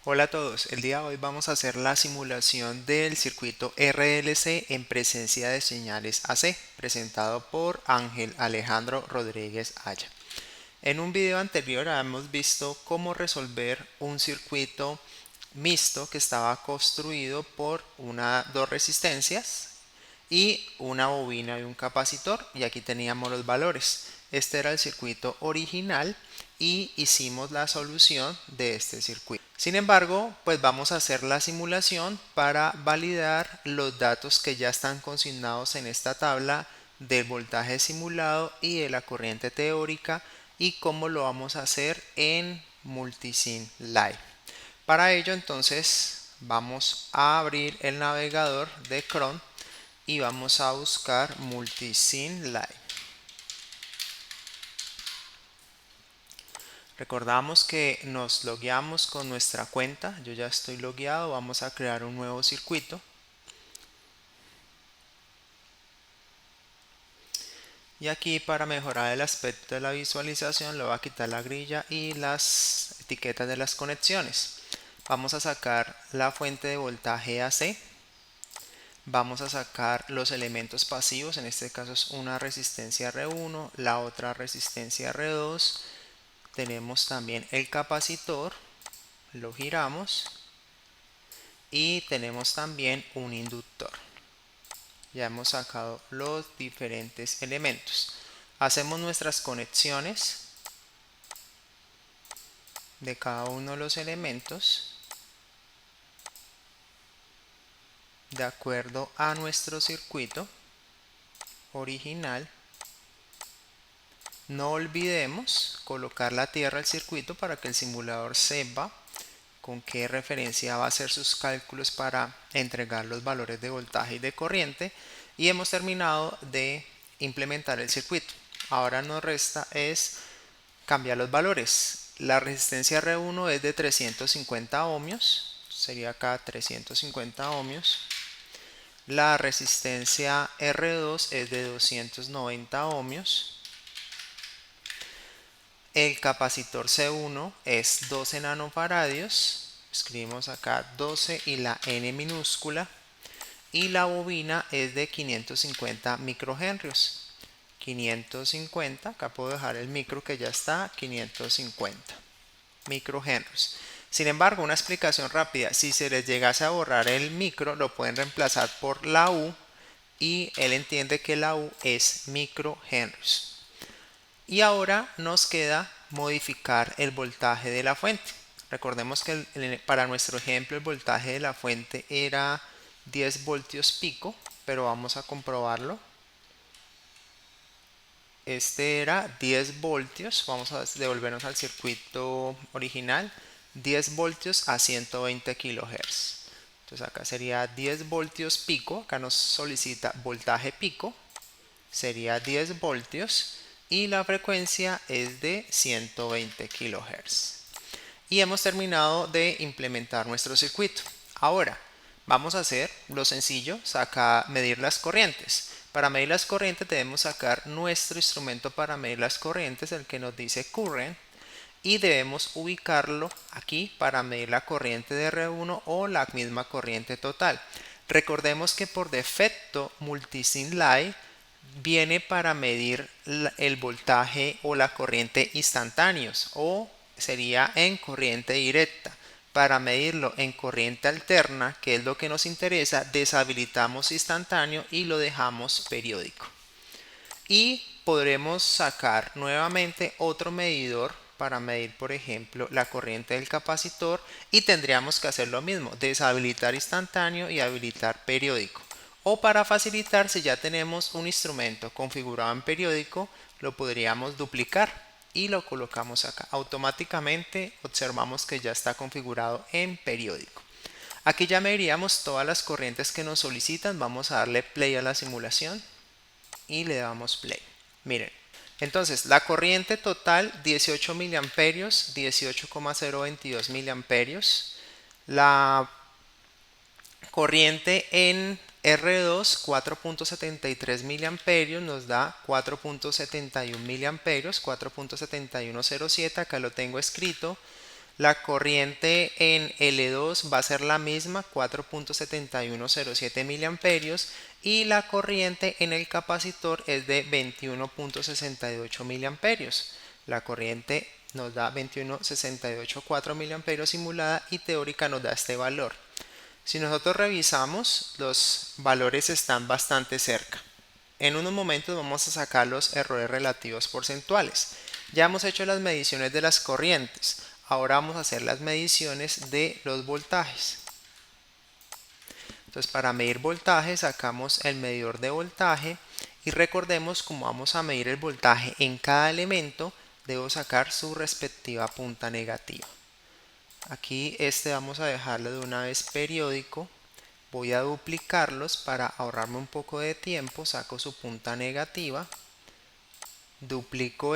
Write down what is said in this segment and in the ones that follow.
Hola a todos, el día de hoy vamos a hacer la simulación del circuito RLC en presencia de señales AC, presentado por Ángel Alejandro Rodríguez Aya. En un video anterior hemos visto cómo resolver un circuito mixto que estaba construido por dos resistencias y una bobina y un capacitor, y aquí teníamos los valores. Este era el circuito original y hicimos la solución de este circuito. Sin embargo, pues vamos a hacer la simulación para validar los datos que ya están consignados en esta tabla del voltaje simulado y de la corriente teórica, y cómo lo vamos a hacer en Multisim Live. Para ello, entonces vamos a abrir el navegador de Chrome y vamos a buscar Multisim Live. Recordamos que nos logueamos con nuestra cuenta. Yo ya estoy logueado. Vamos a crear un nuevo circuito. Y aquí, para mejorar el aspecto de la visualización, le voy a quitar la grilla y las etiquetas de las conexiones. Vamos a sacar la fuente de voltaje AC. Vamos a sacar los elementos pasivos. En este caso es una resistencia R1, la otra resistencia R2. Tenemos también el capacitor, lo giramos, y tenemos también un inductor. Ya hemos sacado los diferentes elementos. Hacemos nuestras conexiones de cada uno de los elementos de acuerdo a nuestro circuito original. No olvidemos colocar la tierra al circuito para que el simulador sepa con qué referencia va a hacer sus cálculos para entregar los valores de voltaje y de corriente. Y hemos terminado de implementar el circuito. Ahora nos resta es cambiar los valores. La resistencia R1 es de 350 ohmios, sería acá 350 ohmios. La resistencia R2 es de 290 ohmios. El capacitor C1 es 12 nanofaradios. Escribimos acá 12 y la N minúscula. Y la bobina es de 550 microhenrios. 550, acá puedo dejar el micro que ya está, 550 microhenrios. Sin embargo, una explicación rápida: si se les llegase a borrar el micro, lo pueden reemplazar por la U, y él entiende que la U es microhenrios. Y ahora nos queda modificar el voltaje de la fuente. Recordemos que para nuestro ejemplo el voltaje de la fuente era 10 voltios pico, pero vamos a comprobarlo. Este era 10 voltios. Vamos a devolvernos al circuito original. 10 voltios a 120 kilohertz. Entonces acá sería 10 voltios pico. Acá nos solicita voltaje pico. Sería 10 voltios. Y la frecuencia es de 120 kilohertz. Y hemos terminado de implementar nuestro circuito. Ahora vamos a hacer lo sencillo: medir las corrientes. Para medir las corrientes debemos sacar nuestro instrumento para medir las corrientes, el que nos dice current, y debemos ubicarlo aquí para medir la corriente de R1 o la misma corriente total. Recordemos que por defecto Multisim Live viene para medir el voltaje o la corriente instantáneos, o sería en corriente directa. Para medirlo en corriente alterna, que es lo que nos interesa, deshabilitamos instantáneo y lo dejamos periódico. Y podremos sacar nuevamente otro medidor para medir, por ejemplo, la corriente del capacitor, y tendríamos que hacer lo mismo: deshabilitar instantáneo y habilitar periódico. O, para facilitar, si ya tenemos un instrumento configurado en periódico, lo podríamos duplicar y lo colocamos acá. Automáticamente observamos que ya está configurado en periódico. Aquí ya mediríamos todas las corrientes que nos solicitan. Vamos a darle play a la simulación y le damos play. Miren, entonces la corriente total 18 miliamperios, 18,022 miliamperios. La corriente en R2 4.73 miliamperios nos da 4.71 miliamperios, 4.7107, acá lo tengo escrito. La corriente en L2 va a ser la misma, 4.7107 miliamperios, y la corriente en el capacitor es de 21.68 miliamperios. La corriente nos da 21.68,4 miliamperios simulada y teórica nos da este valor. Si nosotros revisamos, los valores están bastante cerca. En unos momentos vamos a sacar los errores relativos porcentuales. Ya hemos hecho las mediciones de las corrientes. Ahora vamos a hacer las mediciones de los voltajes. Entonces, para medir voltaje sacamos el medidor de voltaje y recordemos, cómo vamos a medir el voltaje en cada elemento, debo sacar su respectiva punta negativa. Aquí vamos a dejarlo de una vez periódico. Voy a duplicarlos para ahorrarme un poco de tiempo. Saco su punta negativa, duplico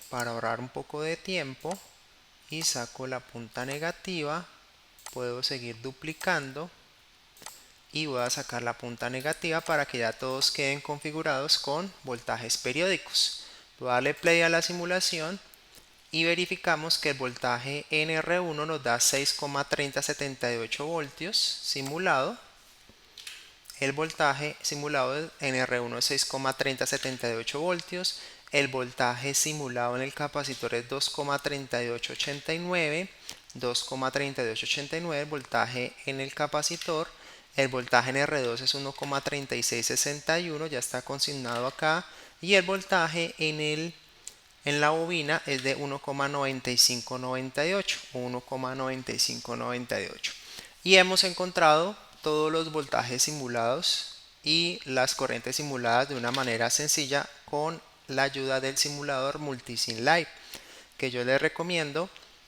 para ahorrar un poco de tiempo y saco la punta negativa. Puedo seguir duplicando y voy a sacar la punta negativa para que ya todos queden configurados con voltajes periódicos. Voy a darle play a la simulación y verificamos que el voltaje en R1 nos da 6,3078 voltios simulado. El voltaje simulado en R1 es 6,3078 voltios. El voltaje simulado en el capacitor es 2,3889. 2,3889 el voltaje en el capacitor. El voltaje en R2 es 1,3661, ya está consignado acá. Y el voltaje en la bobina es de 1,9598 o 1,9598. Y hemos encontrado todos los voltajes simulados y las corrientes simuladas de una manera sencilla con la ayuda del simulador Multisim Live, que yo les recomiendo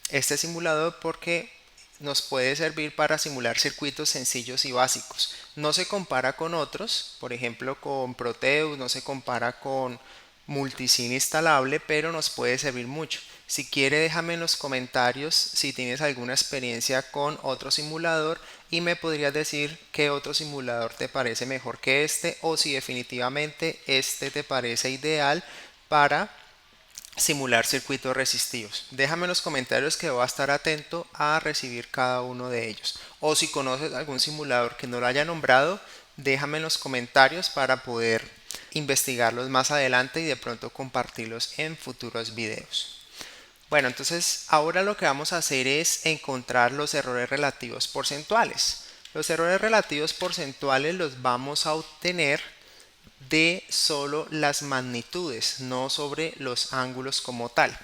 este simulador porque nos puede servir para simular circuitos sencillos y básicos. No se compara con otros, por ejemplo con Proteus, no se compara con Multisim instalable, pero nos puede servir mucho. Si quiere, déjame en los comentarios si tienes alguna experiencia con otro simulador y me podrías decir qué otro simulador te parece mejor que este, o si definitivamente este te parece ideal para simular circuitos resistivos. Déjame en los comentarios que voy a estar atento a recibir cada uno de ellos. O si conoces algún simulador que no lo haya nombrado, déjame en los comentarios para poder investigarlos más adelante y de pronto compartirlos en futuros videos. Bueno, entonces ahora lo que vamos a hacer es encontrar los errores relativos porcentuales. Los errores relativos porcentuales los vamos a obtener de solo las magnitudes, no sobre los ángulos como tal.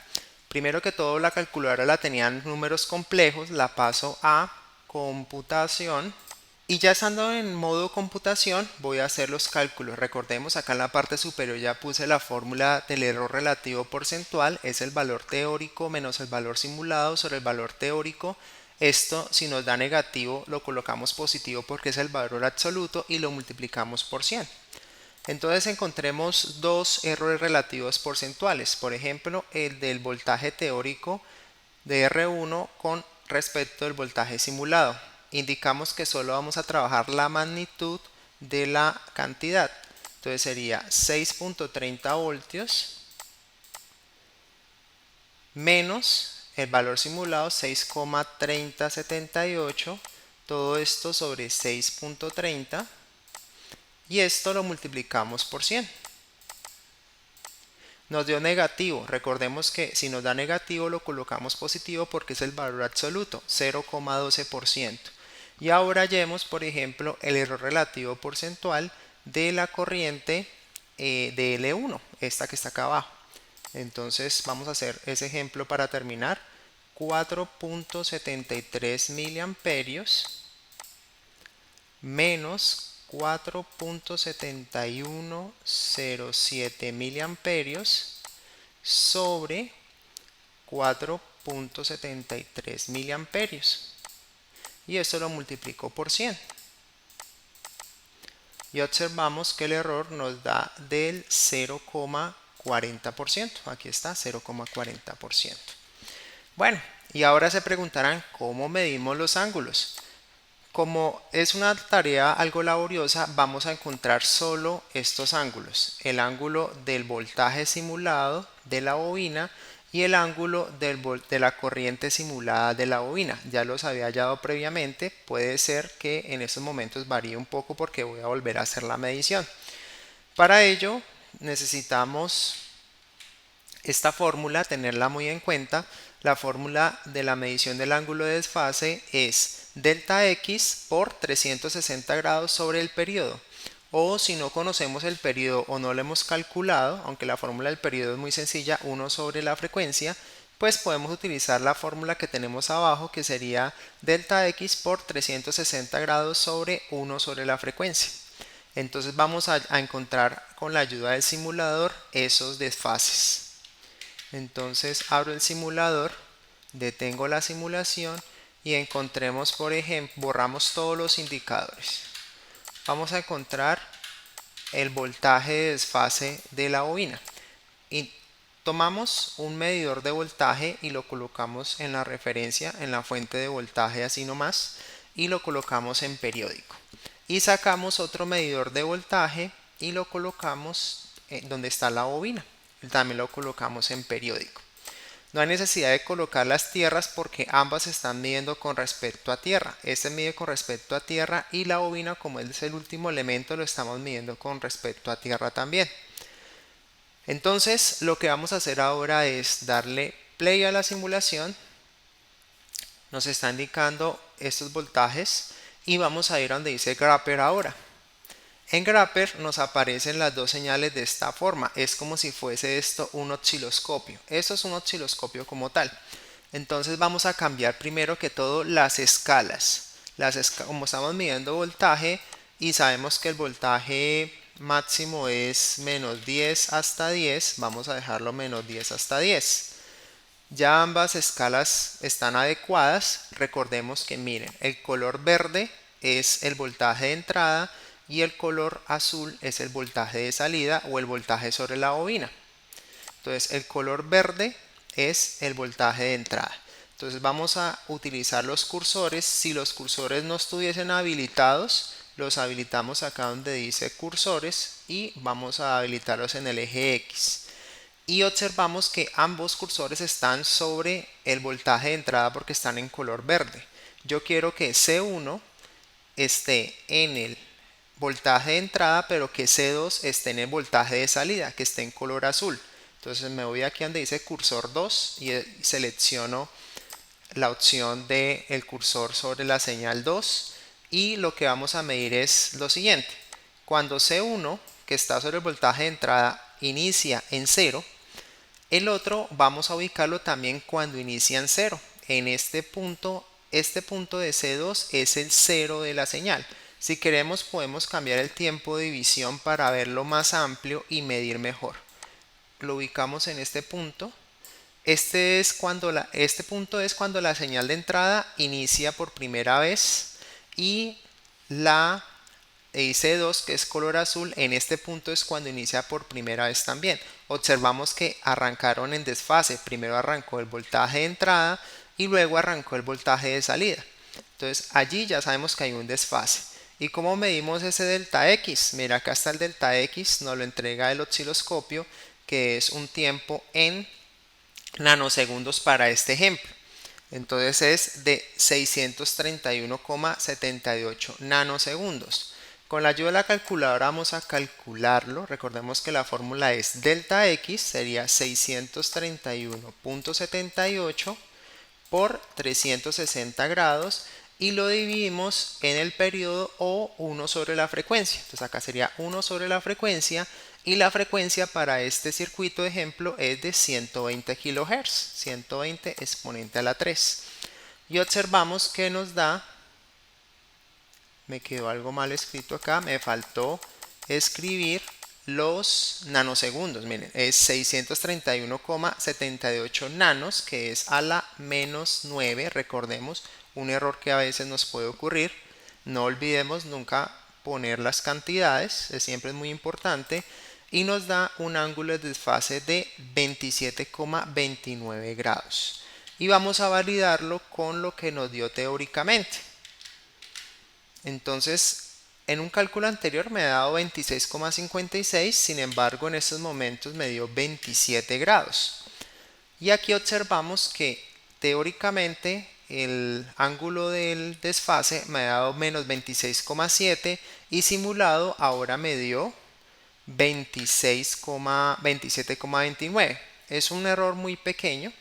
Primero que todo, la calculadora la tenía en números complejos, la paso a computación y ya estando en modo computación voy a hacer los cálculos. Recordemos, acá en la parte superior ya puse la fórmula del error relativo porcentual, es el valor teórico menos el valor simulado sobre el valor teórico. Esto, si nos da negativo, lo colocamos positivo porque es el valor absoluto y lo multiplicamos por 100. Entonces encontremos dos errores relativos porcentuales, por ejemplo el del voltaje teórico de R1 con respecto al voltaje simulado. Indicamos que solo vamos a trabajar la magnitud de la cantidad, entonces sería 6.30 voltios menos el valor simulado 6,3078, todo esto sobre 6.30. Y esto lo multiplicamos por 100. Nos dio negativo. Recordemos que si nos da negativo lo colocamos positivo porque es el valor absoluto, 0,12%. Y ahora hallemos, por ejemplo, el error relativo porcentual de la corriente de L1, esta que está acá abajo. Entonces vamos a hacer ese ejemplo para terminar. 4.73 miliamperios menos 4.7107 miliamperios sobre 4.73 miliamperios y eso lo multiplico por 100 y observamos que el error nos da del 0,40%. Aquí está, 0,40%. Bueno, y ahora se preguntarán cómo medimos los ángulos. Como es una tarea algo laboriosa, vamos a encontrar solo estos ángulos: el ángulo del voltaje simulado de la bobina y el ángulo de la corriente simulada de la bobina. Ya los había hallado previamente, puede ser que en estos momentos varíe un poco porque voy a volver a hacer la medición. Para ello necesitamos esta fórmula, tenerla muy en cuenta. La fórmula de la medición del ángulo de desfase es delta x por 360 grados sobre el periodo. O si no conocemos el periodo o no lo hemos calculado, aunque la fórmula del periodo es muy sencilla, 1 sobre la frecuencia, pues podemos utilizar la fórmula que tenemos abajo, que sería delta x por 360 grados sobre 1 sobre la frecuencia. Entonces vamos a encontrar con la ayuda del simulador esos desfases. Entonces abro el simulador, detengo la simulación y encontremos, por ejemplo, borramos todos los indicadores. Vamos a encontrar el voltaje de desfase de la bobina. Y tomamos un medidor de voltaje y lo colocamos en la referencia, en la fuente de voltaje así nomás, y lo colocamos en periódico. Y sacamos otro medidor de voltaje y lo colocamos donde está la bobina. También lo colocamos en periódico. No hay necesidad de colocar las tierras porque ambas están midiendo con respecto a tierra. Este mide con respecto a tierra y la bobina, como es el último elemento, lo estamos midiendo con respecto a tierra también. Entonces lo que vamos a hacer ahora es darle play a la simulación. Nos está indicando estos voltajes y vamos a ir a donde dice Grapper ahora. En Grapper nos aparecen las dos señales de esta forma. Es como si fuese esto un osciloscopio. Esto es un osciloscopio como tal. Entonces vamos a cambiar primero que todo las escalas. Como estamos midiendo voltaje y sabemos que el voltaje máximo es menos 10 hasta 10, vamos a dejarlo menos 10 hasta 10. Ya ambas escalas están adecuadas. Recordemos que miren, el color verde es el voltaje de entrada y el color azul es el voltaje de salida o el voltaje sobre la bobina. Entonces el color verde es el voltaje de entrada. Entonces vamos a utilizar los cursores. Si los cursores no estuviesen habilitados, los habilitamos acá donde dice cursores y vamos a habilitarlos en el eje X. Y observamos que ambos cursores están sobre el voltaje de entrada porque están en color verde. Yo quiero que C1 esté en el voltaje de entrada, pero que C2 esté en el voltaje de salida, que esté en color azul. Entonces me voy aquí donde dice cursor 2 y selecciono la opción del cursor sobre la señal 2 y lo que vamos a medir es lo siguiente. Cuando C1, que está sobre el voltaje de entrada, inicia en 0, el otro vamos a ubicarlo también cuando inicia en 0. En este punto de C2 es el 0 de la señal. Si queremos podemos cambiar el tiempo de división para verlo más amplio y medir mejor. Lo ubicamos en este punto. Este punto es cuando la señal de entrada inicia por primera vez y la C2, que es color azul, en este punto es cuando inicia por primera vez también. Observamos que arrancaron en desfase. Primero arrancó el voltaje de entrada y luego arrancó el voltaje de salida. Entonces allí ya sabemos que hay un desfase. ¿Y cómo medimos ese delta X? Mira, acá está el delta X, nos lo entrega el osciloscopio, que es un tiempo en nanosegundos para este ejemplo. Entonces es de 631,78 nanosegundos. Con la ayuda de la calculadora vamos a calcularlo. Recordemos que la fórmula es delta X, sería 631,78 por 360 grados y lo dividimos en el periodo o 1 sobre la frecuencia. Entonces acá sería 1 sobre la frecuencia y la frecuencia para este circuito de ejemplo es de 120 kHz, 120 exponente a la 3. Y observamos que nos da, me quedó algo mal escrito acá, me faltó escribir los nanosegundos. Miren, es 631,78 nanos, que es a la menos 9. Recordemos, un error que a veces nos puede ocurrir. No olvidemos nunca poner las cantidades, siempre es muy importante. Y nos da un ángulo de desfase de 27,29 grados. Y vamos a validarlo con lo que nos dio teóricamente. Entonces, en un cálculo anterior me ha dado 26,56, sin embargo en estos momentos me dio 27 grados. Y aquí observamos que teóricamente el ángulo del desfase me ha dado menos 26,7 y simulado ahora me dio 27,29. Es un error muy pequeño,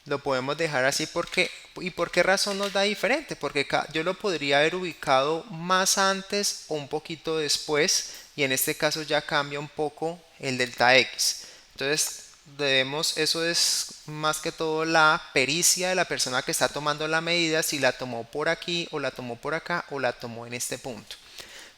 lo podemos dejar así porque, ¿y por qué razón nos da diferente? Porque yo lo podría haber ubicado más antes o un poquito después y en este caso ya cambia un poco el delta X. Entonces eso es más que todo la pericia de la persona que está tomando la medida, si la tomó por aquí o la tomó por acá o la tomó en este punto.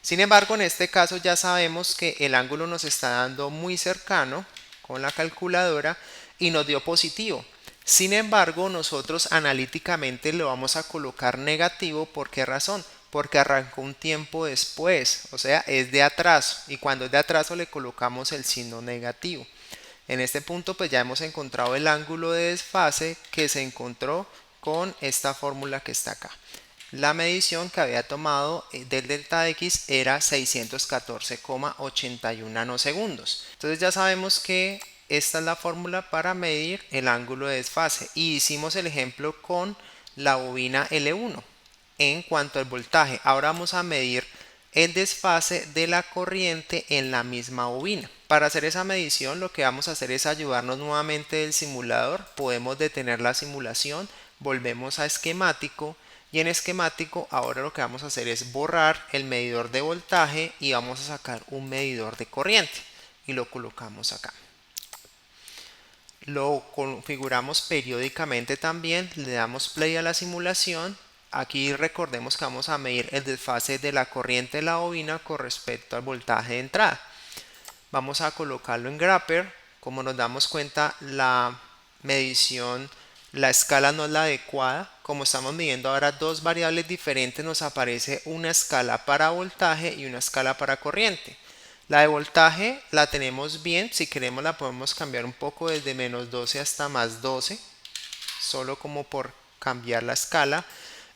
Sin embargo, en este caso ya sabemos que el ángulo nos está dando muy cercano con la calculadora y nos dio positivo. Sin embargo, nosotros analíticamente lo vamos a colocar negativo. ¿Por qué razón? Porque arrancó un tiempo después, o sea, es de atraso. Y cuando es de atraso le colocamos el signo negativo. En este punto pues ya hemos encontrado el ángulo de desfase que se encontró con esta fórmula que está acá. La medición que había tomado del delta X era 614,81 nanosegundos. Entonces ya sabemos que esta es la fórmula para medir el ángulo de desfase y hicimos el ejemplo con la bobina L1 en cuanto al voltaje. Ahora vamos a medir el desfase de la corriente en la misma bobina. Para hacer esa medición lo que vamos a hacer es ayudarnos nuevamente del simulador. Podemos detener la simulación, volvemos a esquemático y en esquemático ahora lo que vamos a hacer es borrar el medidor de voltaje y vamos a sacar un medidor de corriente y lo colocamos acá. Lo configuramos periódicamente también, le damos play a la simulación. Aquí recordemos que vamos a medir el desfase de la corriente de la bobina con respecto al voltaje de entrada. Vamos a colocarlo en Grapper. Como nos damos cuenta, la medición, la escala no es la adecuada. Como estamos midiendo ahora dos variables diferentes, nos aparece una escala para voltaje y una escala para corriente. La de voltaje la tenemos bien, si queremos la podemos cambiar un poco desde menos 12 hasta más 12, solo como por cambiar la escala.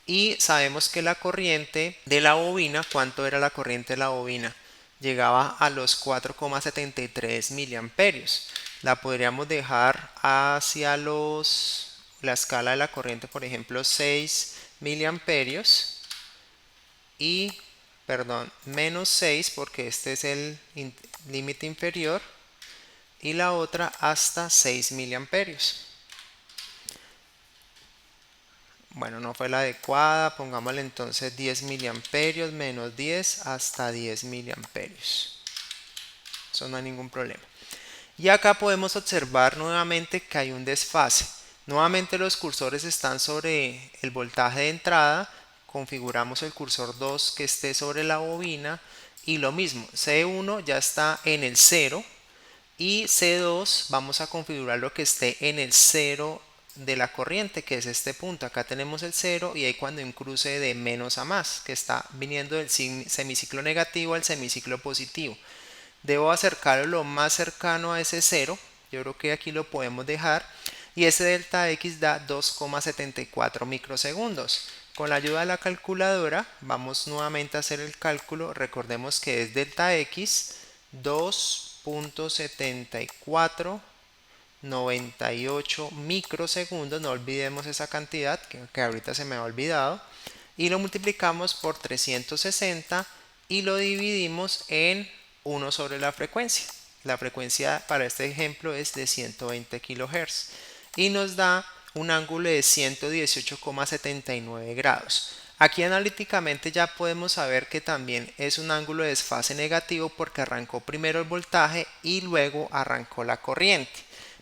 Y sabemos que la corriente de la bobina, ¿cuánto era la corriente de la bobina? Llegaba a los 4,73 miliamperios. La podríamos dejar hacia la escala de la corriente, por ejemplo, 6 miliamperios y, perdón, menos 6 porque este es el límite inferior y la otra hasta 6 miliamperios. Bueno, no fue la adecuada, pongámosle entonces 10 miliamperios menos 10 hasta 10 miliamperios. Eso no hay ningún problema. Y acá podemos observar nuevamente que hay un desfase. Nuevamente los cursores están sobre el voltaje de entrada. Configuramos el cursor 2 que esté sobre la bobina. Y lo mismo, C1 ya está en el 0. Y C2 vamos a configurar lo que esté en el 0 de la corriente, que es este punto. Acá tenemos el 0 y ahí cuando hay un cruce de menos a más, que está viniendo del semiciclo negativo al semiciclo positivo. Debo acercarlo lo más cercano a ese 0. Yo creo que aquí lo podemos dejar. Y ese delta X da 2,74 microsegundos. Con la ayuda de la calculadora vamos nuevamente a hacer el cálculo. Recordemos que es delta X 2,7498 microsegundos. No olvidemos esa cantidad que ahorita se me ha olvidado. Y lo multiplicamos por 360 y lo dividimos en 1 sobre la frecuencia. La frecuencia para este ejemplo es de 120 kHz y nos da un ángulo de 118,79 grados. Aquí analíticamente ya podemos saber que también es un ángulo de desfase negativo porque arrancó primero el voltaje y luego arrancó la corriente.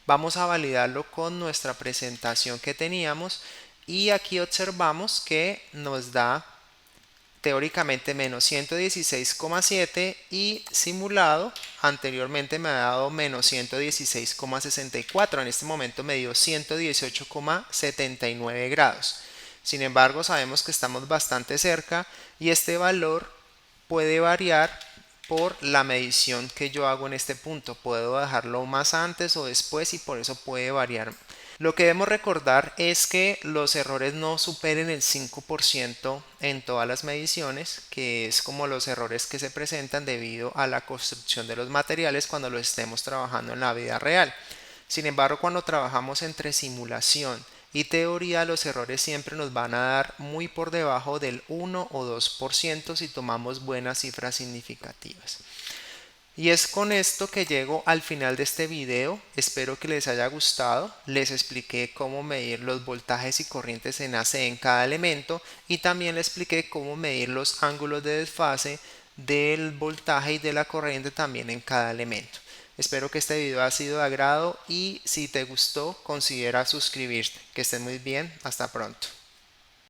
Vamos a validarlo con nuestra presentación que teníamos y aquí observamos que nos da teóricamente menos 116,7 y simulado anteriormente me ha dado menos 116,64. En este momento me dio 118,79 grados. Sin embargo, sabemos que estamos bastante cerca y este valor puede variar por la medición que yo hago en este punto. Puedo dejarlo más antes o después y por eso puede variar. Lo que debemos recordar es que los errores no superen el 5% en todas las mediciones, que es como los errores que se presentan debido a la construcción de los materiales cuando los estemos trabajando en la vida real. Sin embargo, cuando trabajamos entre simulación y teoría, los errores siempre nos van a dar muy por debajo del 1 o 2% si tomamos buenas cifras significativas. Y es con esto que llego al final de este video. Espero que les haya gustado. Les expliqué cómo medir los voltajes y corrientes en AC en cada elemento y también les expliqué cómo medir los ángulos de desfase del voltaje y de la corriente también en cada elemento. Espero que este video haya sido de agrado y si te gustó considera suscribirte. Que estés muy bien. Hasta pronto.